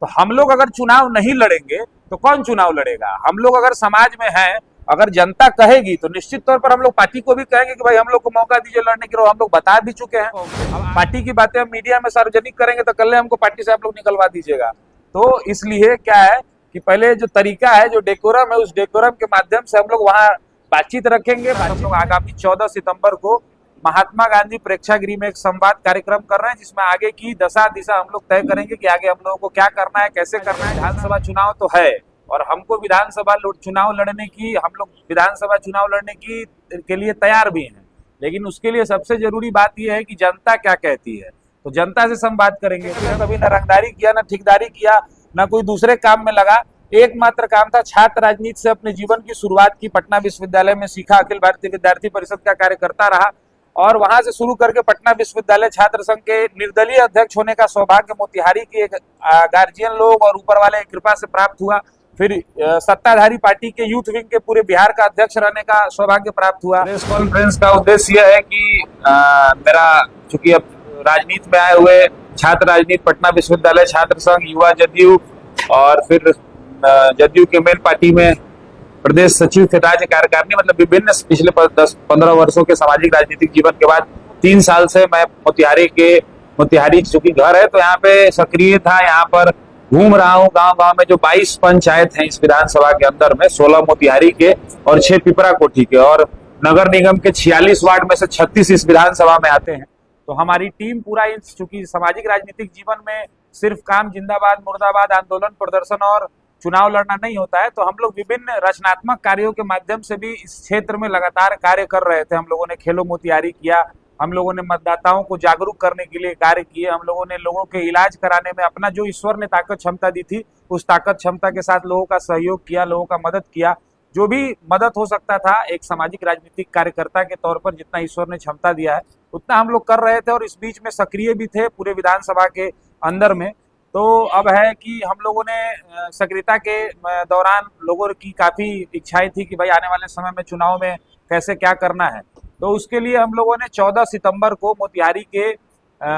तो हम लोग अगर चुनाव नहीं लड़ेंगे तो कौन चुनाव लड़ेगा? हम लोग अगर समाज में हैं, अगर जनता कहेगी तो निश्चित तौर पर हम लोग पार्टी को भी कहेंगे कि भाई हम लोग को मौका दीजिए लड़ने के लिए। हम लोग बता भी चुके हैं। अब पार्टी की बातें हम मीडिया में सार्वजनिक करेंगे तो कल हमको पार्टी से आप लोग निकलवा दीजिएगा। तो इसलिए क्या है कि पहले जो तरीका है, जो डेकोरम है, उस डेकोरम के माध्यम से हम लोग वहाँ बातचीत रखेंगे। हम लोग आगामी 14 सितंबर को महात्मा गांधी प्रेक्षागृह में एक संवाद कार्यक्रम कर रहे हैं, जिसमें आगे की दशा दिशा हम लोग तय करेंगे कि आगे हम लोगों को क्या करना है, कैसे करना है। विधानसभा चुनाव तो है और हमको विधानसभा चुनाव लड़ने की, हम लोग विधानसभा चुनाव लड़ने की के लिए तैयार भी हैं, लेकिन उसके लिए सबसे जरूरी बात यह है कि जनता क्या कहती है। तो जनता से संवाद करेंगे। कभी न रंगदारी किया, न ठेकेदारी किया, न कोई दूसरे काम में लगा। एकमात्र काम था छात्र राजनीति से अपने जीवन की शुरुआत की। पटना विश्वविद्यालय में सीखा, अखिल भारतीय विद्यार्थी परिषद का कार्यकर्ता रहा और वहां से शुरू करके पटना विश्वविद्यालय छात्र संघ के निर्दलीय अध्यक्ष होने का सौभाग्य मोतिहारी के एक गार्जियन लोग और ऊपर वाले की कृपा से प्राप्त हुआ। फिर सत्ताधारी पार्टी के यूथ विंग के पूरे बिहार का अध्यक्ष रहने का सौभाग्य प्राप्त हुआ। प्रेस कॉन्फ्रेंस का उद्देश्य यह है कि मेरा, चूंकि अब राजनीति में आए हुए छात्र राजनीति, पटना विश्वविद्यालय छात्र संघ, युवा जदयू और फिर जदयू के मेन पार्टी में प्रदेश सचिव थे, राज्य कार्यकारिणी, मतलब विभिन्न पिछले 10-15 वर्षों के सामाजिक राजनीतिक जीवन के बाद 3 साल से मैं मोतिहारी चूंकि घर है तो यहाँ पे सक्रिय था। यहाँ पर घूम रहा हूँ गांव गांव में। जो 22 पंचायत हैं इस विधानसभा के अंदर में, 16 मोतिहारी के और 6 पिपरा कोठी के, और नगर निगम के 46 वार्ड में से 36 इस विधानसभा में आते हैं। तो हमारी टीम पूरा, चूंकि सामाजिक राजनीतिक जीवन में सिर्फ काम जिंदाबाद मुर्दाबाद, आंदोलन प्रदर्शन और चुनाव लड़ना नहीं होता है, तो हम लोग विभिन्न रचनात्मक कार्यों के माध्यम से भी इस क्षेत्र में लगातार कार्य कर रहे थे। हम लोगों ने खेलो मोतिहारी किया, हम लोगों ने मतदाताओं को जागरूक करने के लिए कार्य किए, हम लोगों ने लोगों के इलाज कराने में अपना जो ईश्वर ने ताकत क्षमता दी थी उस ताकत क्षमता के साथ लोगों का सहयोग किया, लोगों का मदद किया। जो भी मदद हो सकता था एक सामाजिक राजनीतिक कार्यकर्ता के तौर पर, जितना ईश्वर ने क्षमता दिया है उतना हम लोग कर रहे थे और इस बीच में सक्रिय भी थे पूरे विधानसभा के अंदर में। तो अब है कि हम लोगों ने सक्रियता के दौरान लोगों की काफ़ी इच्छाएं थी कि भाई आने वाले समय में चुनाव में कैसे क्या करना है। तो उसके लिए हम लोगों ने 14 सितंबर को मोतिहारी के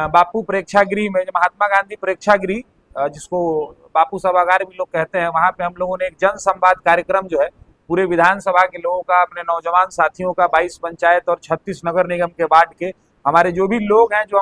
बापू प्रेक्षागृह में, महात्मा गांधी प्रेक्षागृह जिसको बापू सभागार भी लोग कहते हैं, वहाँ पे हम लोगों ने एक जन संवाद कार्यक्रम जो है पूरे विधानसभा के लोगों का, अपने नौजवान साथियों का, 22 पंचायत और 36 नगर निगम के वार्ड के हमारे जो भी लोग हैं, जो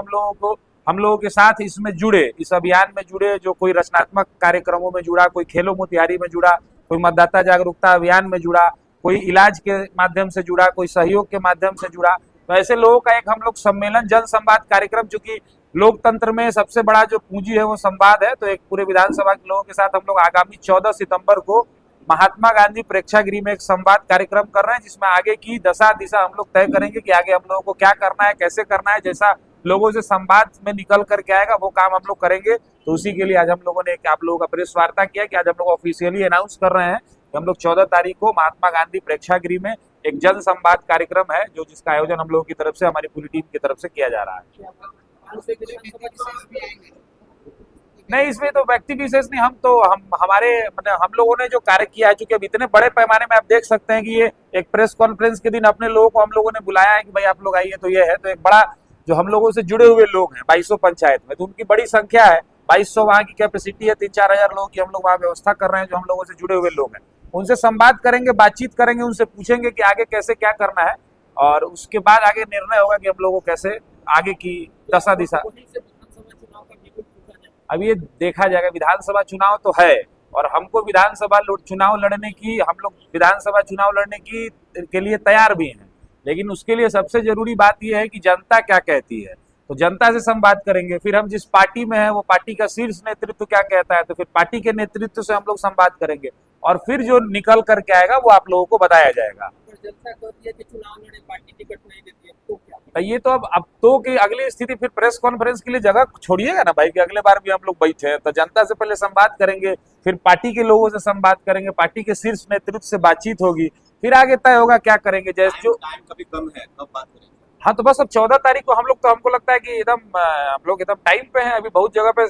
हम लोगों के साथ इसमें जुड़े, इस अभियान में जुड़े, जो कोई रचनात्मक कार्यक्रमों में जुड़ा, कोई खेलो मोतिहारी में जुड़ा, कोई मतदाता जागरूकता अभियान में जुड़ा, कोई इलाज के माध्यम से जुड़ा, कोई सहयोग के माध्यम से जुड़ा। तो ऐसे लोगों का एक हम लोग सम्मेलन, जन संवाद कार्यक्रम, चूंकि लोकतंत्र में सबसे बड़ा जो पूंजी है वो संवाद है, तो एक पूरे विधानसभा के लोगों के साथ हम लोग आगामी 14 सितंबर को महात्मा गांधी प्रेक्षागृह में एक संवाद कार्यक्रम कर रहे हैं, जिसमें आगे की दशा दिशा हम लोग तय करेंगे कि आगे हम लोगों को क्या करना है, कैसे करना है। जैसा लोगों से संवाद में निकल करके आएगा वो काम हम लोग करेंगे। तो उसी के लिए आज हम लोगों ने आप लोगों का प्रेस वार्ता किया कि आज हम लोग ऑफिशियली अनाउंस कर रहे हैं कि हम लोग 14 तारीख को महात्मा गांधी प्रेक्षागृह में एक जन संवाद कार्यक्रम है, जो जिसका आयोजन हम लोगों की तरफ से, हमारी पूरी टीम की तरफ से किया जा रहा है। नहीं, इसमें तो व्यक्ति विशेष नहीं, हमारे मतलब हम लोगों ने जो कार्य किया है, चूंकि अब इतने बड़े पैमाने में आप देख सकते हैं कि ये एक प्रेस कॉन्फ्रेंस के दिन अपने लोगों को हम लोगों ने बुलाया है कि भाई आप लोग आइए। तो ये है, तो एक बड़ा जो हम लोगों से जुड़े हुए लोग हैं 2200 पंचायत में, तो उनकी बड़ी संख्या है। 2200 वहाँ की कैपेसिटी है, 3-4 हजार लोगों की हम लोग वहाँ व्यवस्था कर रहे हैं। जो हम लोगों से जुड़े हुए लोग हैं उनसे संवाद करेंगे, बातचीत करेंगे, उनसे पूछेंगे कि आगे कैसे क्या करना है, और उसके बाद आगे निर्णय होगा कि हम लोगों को कैसे आगे की दशा दिशा। अब ये देखा जाएगा। विधानसभा चुनाव तो है और हमको विधानसभा चुनाव लड़ने की, हम लोग विधानसभा चुनाव लड़ने की के लिए तैयार भी हैं, लेकिन उसके लिए सबसे जरूरी बात यह है कि जनता क्या कहती है। तो जनता से संवाद करेंगे, फिर हम जिस पार्टी में हैं वो पार्टी का शीर्ष नेतृत्व क्या कहता है, तो फिर पार्टी के नेतृत्व से हम लोग संवाद करेंगे और फिर जो निकल करके आएगा वो आप लोगों को बताया जाएगा। जनता कहती है कि चुनाव लड़े, पार्टी टिकट नहीं देती है, तो क्या? ये तो अब तो की अगली स्थिति, फिर प्रेस कॉन्फ्रेंस के लिए जगह छोड़िएगा ना भाई, कि अगले बार भी हम लोग बैठे हैं। तो जनता से पहले संवाद करेंगे, फिर पार्टी के लोगों से संवाद करेंगे, पार्टी के शीर्ष नेतृत्व से बातचीत होगी, फिर आगे तय होगा क्या करेंगे। जैसे जो टाइम कभी कम है, कब बात करेंगे? हाँ तो बस अब 14 तारीख को हम लोग, तो हमको लगता है कि एकदम हम लोग एकदम टाइम पे हैं। अभी बहुत जगह पे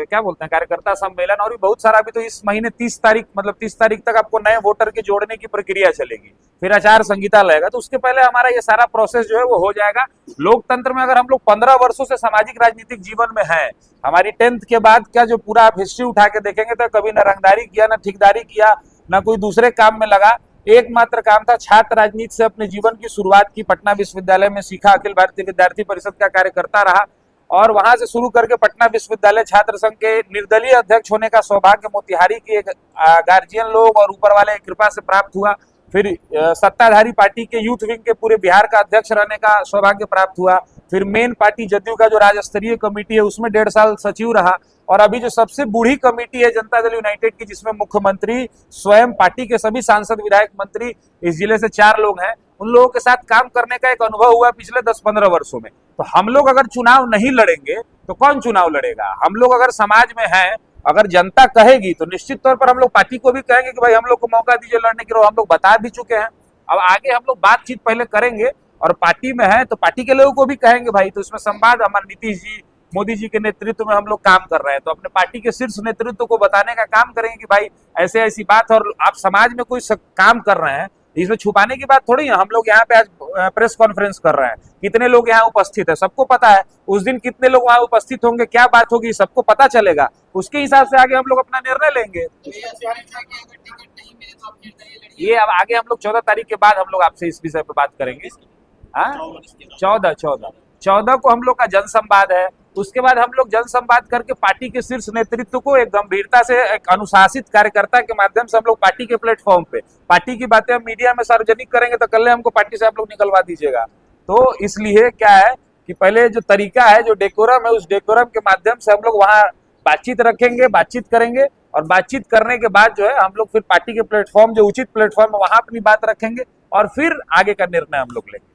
क्या बोलते हैं, कार्यकर्ता सम्मेलन, और भी बहुत सारा। अभी तो इस महीने 30 तारीख, मतलब 30 तारीख तक आपको नए वोटर के जोड़ने की प्रक्रिया चलेगी, फिर आचार संहिता लगेगा, तो उसके पहले हमारा ये सारा प्रोसेस जो है वो हो जाएगा। लोकतंत्र में अगर हम लोग 15 वर्षों से सामाजिक राजनीतिक जीवन में हैं, हमारी 10th के बाद क्या जो पूरा आप हिस्ट्री उठा के देखेंगे तो कभी न रंगदारी किया, न ठेकेदारी किया, न कोई दूसरे काम में लगा। एकमात्र काम था छात्र राजनीति से अपने जीवन की शुरुआत की, पटना विश्वविद्यालय में सीखा, अखिल भारतीय विद्यार्थी परिषद का कार्यकर्ता रहा, और वहां से शुरू करके पटना विश्वविद्यालय छात्र संघ के निर्दलीय अध्यक्ष होने का सौभाग्य मोतिहारी के गार्जियन लोग और ऊपर वाले की कृपा से प्राप्त हुआ। फिर सत्ताधारी पार्टी के यूथ विंग के पूरे बिहार का अध्यक्ष रहने का सौभाग्य प्राप्त हुआ। फिर मेन पार्टी जदयू का जो राज्य स्तरीय कमेटी है उसमें 1.5 साल सचिव रहा, और अभी जो सबसे बूढ़ी कमेटी है जनता दल यूनाइटेड की, जिसमें मुख्यमंत्री स्वयं, पार्टी के सभी सांसद विधायक मंत्री, इस जिले से 4 लोग हैं, उन लोगों के साथ काम करने का एक अनुभव हुआ पिछले 10-15 वर्षों में। तो हम लोग अगर चुनाव नहीं लड़ेंगे तो कौन चुनाव लड़ेगा? हम लोग अगर समाज में हैं, अगर जनता कहेगी तो निश्चित तौर पर हम लोग पार्टी को भी कहेंगे कि भाई हम लोग को मौका दीजिए लड़ने के लिए। हम लोग बता भी चुके हैं, अब आगे हम लोग बातचीत पहले करेंगे, और पार्टी में है तो पार्टी के लोगों को भी कहेंगे भाई। तो इसमें संवाद हमारे नीतीश जी, मोदी जी के नेतृत्व में हम लोग काम कर रहे हैं, तो अपने पार्टी के शीर्ष नेतृत्व को बताने का काम करेंगे कि भाई ऐसे ऐसी बात, और आप समाज में कोई काम कर रहे हैं, इसमें छुपाने की बात थोड़ी है। हम लोग यहाँ पे आज प्रेस कॉन्फ्रेंस कर रहे हैं, कितने लोग यहाँ उपस्थित है सबको पता है, उस दिन कितने लोग वहाँ उपस्थित होंगे, क्या बात होगी, सबको पता चलेगा। उसके हिसाब से आगे हम लोग अपना निर्णय लेंगे। ये अब आगे हम लोग 14 तारीख के बाद हम लोग आपसे इस विषय पे बात करेंगे। 14 को हम लोग का जनसंवाद है। उसके बाद हम लोग जनसंवाद करके पार्टी के शीर्ष नेतृत्व को एक गंभीरता से, एक अनुशासित कार्यकर्ता के माध्यम से हम लोग पार्टी के प्लेटफॉर्म पे पार्टी की बातें हम मीडिया में सार्वजनिक करेंगे, तो कल हमको पार्टी से आप लोग निकलवा दीजिएगा। तो इसलिए क्या है कि पहले जो तरीका है, जो डेकोरम है, उस डेकोरम के माध्यम से हम लोग वहाँ बातचीत रखेंगे, बातचीत करेंगे, और बातचीत करने के बाद जो है हम लोग फिर पार्टी के प्लेटफॉर्म, जो उचित प्लेटफॉर्म है, वहां अपनी बात रखेंगे, और फिर आगे का निर्णय हम लोग लेंगे।